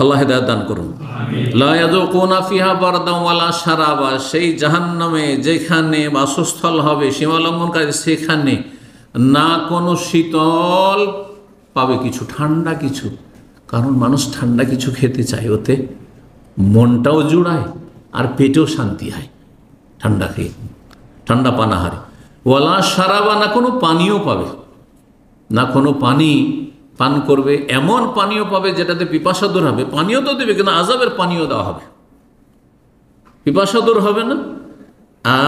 আল্লাহ হেদায়েত দান করুন। লা ইয়াযুকুনা ফিহা বারদান ওয়ালা শারাবা, সেই জাহান্নামে যেখানে বাসস্থল হবে সীমালঙ্ঘনকারী, সেখানে না কোনো শীতল পাবে কিছু, ঠান্ডা কিছু। কারণ মানুষ ঠান্ডা কিছু খেতে চায়, ওতে মনটাও জুড়ায় আর পেটেও শান্তি হয় ঠান্ডা খেয়ে, ঠান্ডা পানাহারে। ওয়ালা শারাবা, না কোনো পানীয় পাবে, না কোনো পানি পান করবে, এমন পানীয় পাবে যেটাতে পিপাসা দূর হবে। পানীয় তো দেবে, কিন্তু আযাবের পানীয় দেওয়া হবে, পিপাসা দূর হবে না।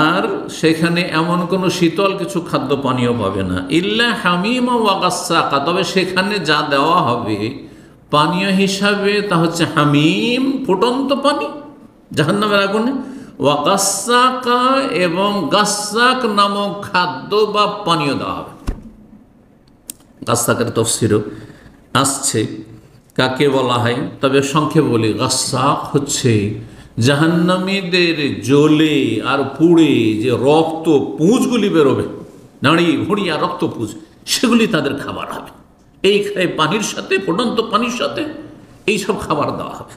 আর সেখানে এমন কোনো শীতল কিছু খাদ্য পানীয় পাবে না। ইল্লা হামিমা ওয়া গাসসাকা, তবে সেখানে যা দেওয়া হবে পানীয় হিসাবে তা হচ্ছে হামিম, ফুটন্ত পানি জাহান্নামের আগুনে, ওয়া গাসসাকা, এবং গাসসাক নামক খাদ্য বা পানীয় দেওয়া হবে। গাসসাকের তাফসীরও আসছে কাকে বলা হয়, তবে সংক্ষেপে বলি, গাসসাক হচ্ছে জাহান্নামীদের জ্বলে আর পুড়ে যে রক্ত পুঁজগুলি বেরোবে, নাড়ি ভুঁড়ি আর রক্ত পুঁজ, সেগুলি তাদের খাবার হবে। এই পানির সাথে, ফুটন্ত পানির সাথে এইসব খাবার দেওয়া হবে।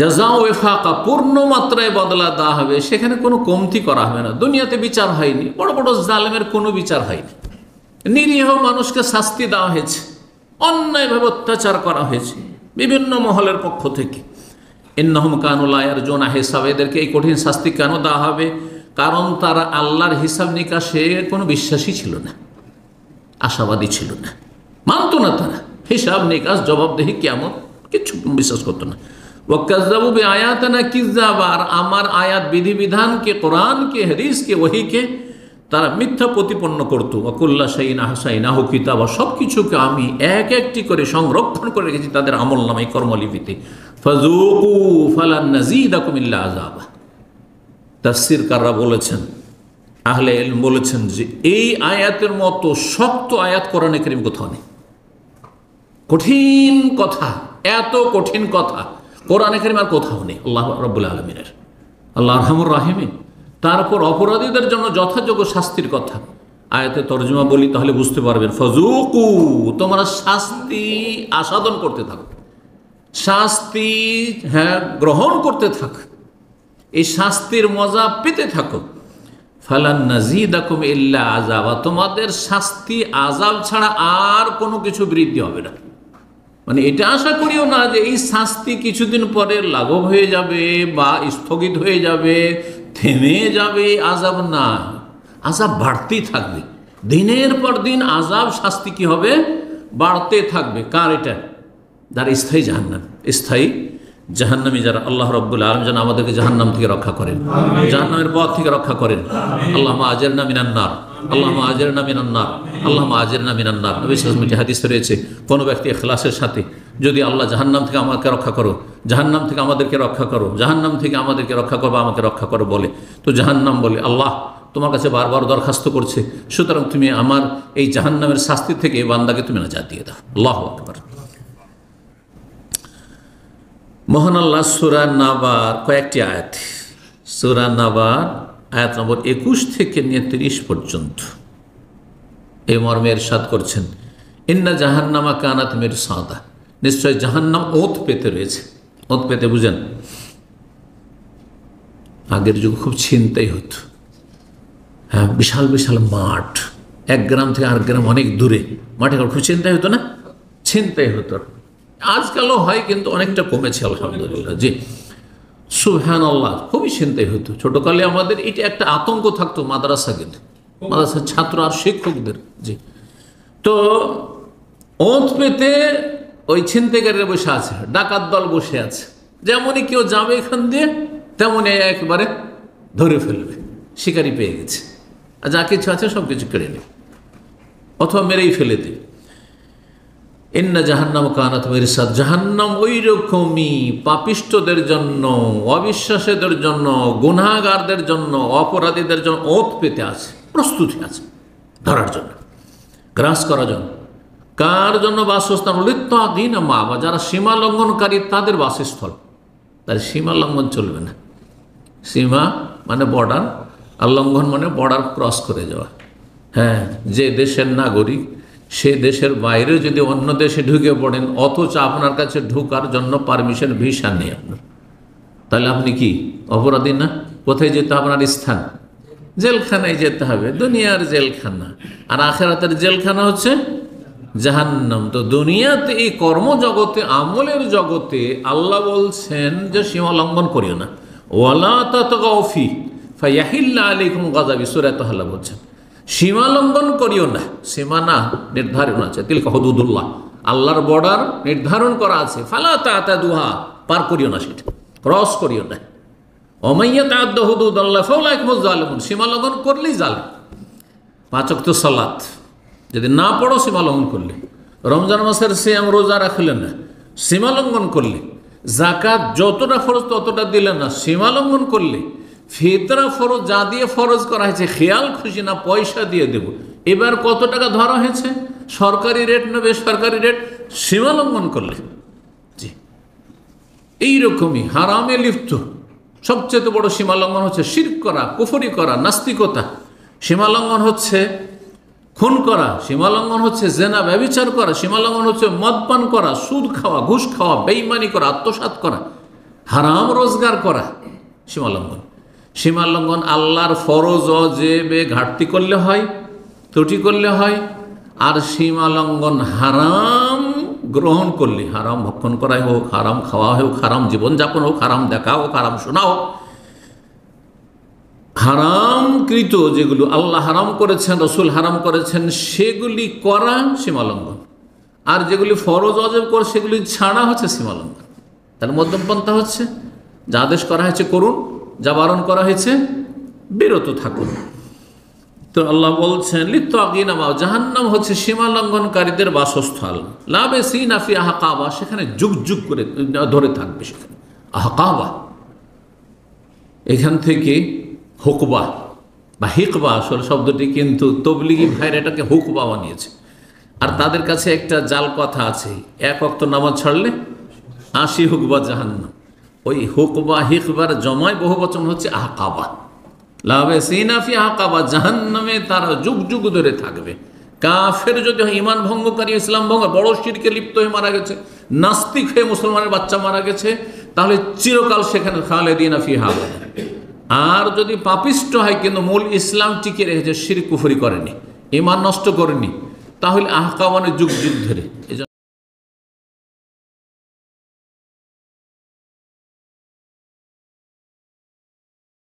জাযা ওয়াফাকা, পূর্ণ মাত্রায় বদলা দেওয়া হবে, সেখানে কোনো কমতি করা হবে না। দুনিয়াতে বিচার হয়নি, বড় বড় জালেমের কোনো বিচার হয়নি, নিরীহ মানুষকে শাস্তি দেওয়া হয়েছে, অন্যায়ভাবে অত্যাচার করা হয়েছে বিভিন্ন মহলের পক্ষ থেকে। ইন্নাহুম কানু লা ইয়ারজুনা হিসাব, এদেরকে এই কঠিন শাস্তি কেন দেওয়া হবে? কারণ তারা আল্লাহর হিসাব নিকাশে কোনো বিশ্বাসী ছিল না, আশাবাদী ছিল না, মানত না। তারা হিসাব নিকাশ, জবাবদেহি, কিয়ামত কিছু বিশ্বাস করতো না। ওয়াকাযযাবু বিআয়াতিনা কিযাবা, আর আমার আয়াত, বিধিবিধানকে, কোরআনকে, হাদিসকে, ওহীকে তারা মিথ্যা প্রতিপন্ন করত। ওয়াকুল্লা শাইইন আহসাইনাহু কিতাবা, সব কিছুকে আমি এক একটি করে সংরক্ষণ করে রেখেছি তাদের আমলনামায়, কর্মলিপিতে। ফাযুকু ফালান নাযীদাকুম ইল্লা আযাবা। তাফসীরকাররা বলেছেন, আহলে ইলম বলেছেন যে এই আয়াতের মতো শক্ত আয়াত কোরআনে কারীম কোথাও নেই। কঠিন কথা, এত কঠিন কথা কোরআনে কারীম আর কোথাও নেই আল্লাহ রাব্বুল আলামিনের, আল্লাহ আরহামুর রাহিমিন। তারপর অপরাধীদের জন্য যথাযোগ্য শাস্তির কথা আয়াতে তর্জমা বলি, তাহলে বুঝতে পারবেন। ফাযুকু, তোমরা শাস্তি আস্বাদন করতে থাকো, শাস্তি গ্রহণ করতে থাকো, এই শাস্তির মজা পেতে থাকো। ফালান নাযীদাকুম ইল্লা আযাবা, তোমাদের শাস্তি আযাব ছাড়া আর কোনো কিছু বৃদ্ধি হবে না। মানে এটা আশা করিও না যে এই শাস্তি কিছুদিন পরে লাঘব হয়ে যাবে বা স্থগিত হয়ে যাবে, থেমে যাবে। আযাব না, আযাব বাড়তেই থাকবে, দিনের পর দিন আযাব, শাস্তি কি হবে? বাড়তে থাকবে। কার এটা? যারা স্থায়ী জাহান্নাম, স্থায়ী জাহান্নামী যারা, আল্লাহ রাব্বুল আলামিন যেন আমাদেরকে জাহান্নাম থেকে রক্ষা করেন, জাহান্নামের পথ থেকে রক্ষা করেন। আল্লাহুম্মা আজিরনা মিনান নার, আল্লাহুম্মা আজিরনা মিনান নার, আল্লাহুম্মা আজিরনা মিনান নার। নবী সাল্লাল্লাহু আলাইহি ওয়াসাল্লাম হাদিসে রয়েছে, কোনো ব্যক্তি ইখলাসের সাথে যদি আল্লাহ জাহান্নাম থেকে আমাকে রক্ষা করো, জাহান্নাম থেকে আমাদেরকে রক্ষা করো, জাহান্নাম থেকে আমাদেরকে রক্ষা করো বা আমাকে রক্ষা করো বলে, তো জাহান্নাম বলে আল্লাহ তোমার কাছে বারবার দরখাস্ত করছে, সুতরাং তুমি আমার এই জাহান্নামের শাস্তি থেকে এই বান্দাকে তুমি নাজাত দিয়ে দাও। আল্লাহু আকবার। মহান আল্লাহ সূরা নাবার কয়েকটি আয়াত, সূরা নাবার আয়াত নম্বর 21 থেকে 30 পর্যন্ত এই মর্মে ইরশাদ করছেন, ইন্না জাহান্নামা কানাত মিরসাদা, নিশ্চয় জাহান্নাম ওত পেতে রয়েছে। ওত পেতে বুঝেন, আগের যুগে খুব ছিনতাই হতো, হ্যাঁ, বিশাল বিশাল মাঠ, এক গ্রাম থেকে আরেক গ্রাম অনেক দূরে মাঠে খুব ছিনতাই হতো না, ছিনতাই হতো। আজকালও হয়, কিন্তু অনেকটা কমেছে আলহামদুলিল্লাহ। জি সুবহানাল্লাহ, খুবই ছিনতাই হতো। ছোটকালে আমাদের এটা একটা আতঙ্ক থাকতো মাদ্রাসা গেলে, মাদ্রাসার ছাত্র আর শিক্ষকদের। জি, তো ওঁত পেতে ওই ছিনতাইকারীরা বসে আছে, ডাকাত দল বসে আছে, যেমনই কেউ যাবে এখান দিয়ে তেমনই একবারে ধরে ফেলবে, শিকারি পেয়ে গেছে, আর যা কিছু আছে সব কিছু কেড়ে নেবে অথবা মেরেই ফেলে দেবে। ইন্না জাহান্নাম কানাত মিরসাদ, জাহান্নাম ওই রকমই পাপিষ্ঠদের জন্য, অবিশ্বাসীদের জন্য, গুনাহগারদের জন্য, অপরাধীদের জন্য ওত পেতে আছে, প্রস্তুতি আছে ধরার জন্য, গ্রাস করার জন্য। কার জন্য বাসস্থান? লিত্তাগিন মা, যারা সীমা লঙ্ঘনকারী তাদের বাসস্থল। তার সীমা লঙ্ঘন চলবে না। সীমা মানে বর্ডার, আর লঙ্ঘন মানে বর্ডার ক্রস করে যাওয়া। হ্যাঁ, যে দেশের নাগরিক সে দেশের বাইরে যদি অন্য দেশে ঢুকে পড়েন, অথচ আপনার কাছে ঢোকার জন্য পারমিশন, ভিসা নেই আপনার, তাহলে আপনি কি অপরাধী না? কোথায় যেতে আপনার স্থান? জেলখানায় যেতে হবে, দুনিয়ার জেলখানা। আর আখেরাতের জেলখানা হচ্ছে জাহান্নাম। তো দুনিয়াতে এই কর্মজগতে, আমলের জগতে আল্লাহ বলছেন যে সীমা লঙ্ঘন করিও না। ওয়ালা তাতগাউ ফি ফায়াহিল্লা আলাইকুম গাযাবি, সূরা তাহলা বলছেন সীমা লঙ্ঘন করিও না। সীমানা নির্ধারণ আছে, তিলকা হুদুদুল্লাহ, আল্লাহর বর্ডার নির্ধারণ করা আছে। ফালা তাতাদুহা, পার করিও না, সেটা ক্রস করিও না। ওমাইয়া তাআদ্দা হুদুদাল্লাহ ফাউলাইকা হুমুজ জালিমুন, সীমা লঙ্ঘন করলেই জালেম। 5 ওয়াক্ত সালাত যদি না পড়ো সীমা লঙ্ঘন করলে, রমজান মাসের সিয়াম রোজা রাখলে না, সীমা লঙ্ঘন করলে, যাকাত যতটা ফরজ ততটা দিলে না, সীমা লঙ্ঘন করলে, ফিতরা ফরজ যা দিয়ে ফরজ করা হয়েছে খেয়াল খুশি না পয়সা দিয়ে দেব, এবার কত টাকা ধরা হয়েছে, সরকারি রেট না বেসরকারি রেট, সীমা লঙ্ঘন করলে। জি, এইরকমই হারামে লিপ্ত সবচেয়ে বড় সীমা লঙ্ঘন হচ্ছে শিরক করা, কুফরি করা, নাস্তিকতা। সীমা লঙ্ঘন হচ্ছে খুন করা, সীমা লঙ্ঘন হচ্ছে জেনা ব্যভিচার করা, সীমা লঙ্ঘন হচ্ছে মদপান করা, সুদ খাওয়া, ঘুষ খাওয়া, বেঈমানি করা, আত্মসাৎ করা, হারাম রোজগার করা, সীমা লঙ্ঘন। সীমা লঙ্ঘন আল্লাহর ফরজ ওয়াজিবে ঘাটতি করলে হয়, ত্রুটি করলে হয়। আর সীমা লঙ্ঘন হারাম গ্রহণ করলে, হারাম ভক্ষণ করাই হোক, হারাম খাওয়া হোক, হারাম জীবনযাপন হোক, হারাম দেখা হোক, হারাম শোনা হোক, হারামকৃত যেগুলো আল্লাহ হারাম করেছেন, রসুল হারাম করেছেন, সেগুলি করা সীমা লঙ্ঘন। আর যেগুলি ফরজ ওয়াজিব করে সেগুলি ছাড়া হচ্ছে সীমা লঙ্ঘন। তার মধ্যম পন্থা হচ্ছে যা আদেশ করা হয়েছে করুন, যা বারণ করা হয়েছে বিরত থাকুন। তো আল্লাহ বলছেন লিত্তাগিনা মা, জাহান্নাম হচ্ছে সীমা লঙ্ঘনকারীদের বাসস্থল। লাবিসিনা ফিহা আহকাবা, সেখানে যুগ যুগ করে ধরে থাকবে সেখানে। আহকাবা এখান থেকে হুকবা বা হিকবা, আসল শব্দটি কিন্তু তবলিগি ভাইরা এটাকে হুকবা বানিয়েছে। আর তাদের কাছে একটা জাল কথা আছে, 1 ওয়াক্ত নামাজ ছাড়লে 80 হুকবা জাহান্নাম। ওই হুকবা হিকবার জমায় বহু বচন হচ্ছে আহকাবা। লাবিসিনা ফিহা আহকাবা, জাহান্নামে তারা যুগ যুগ ধরে থাকবে। কাফের যদি ঈমান ভঙ্গকারী, ইসলাম ভঙ্গ, বড় শিরকে লিপ্ত হয়ে মারা গেছে, নাস্তিক হয়ে মুসলমানের বাচ্চা মারা গেছে, তাহলে চিরকাল সেখানে খালিদিনা ফিহা। আর যদি পাপিষ্ট হয় কিন্তু মূল ইসলাম টিকে রেখেছে, শিরক কুফরি করেনি, ঈমান নষ্ট করেনি, তাহলে আহকাবানে যুগ যুগ ধরে।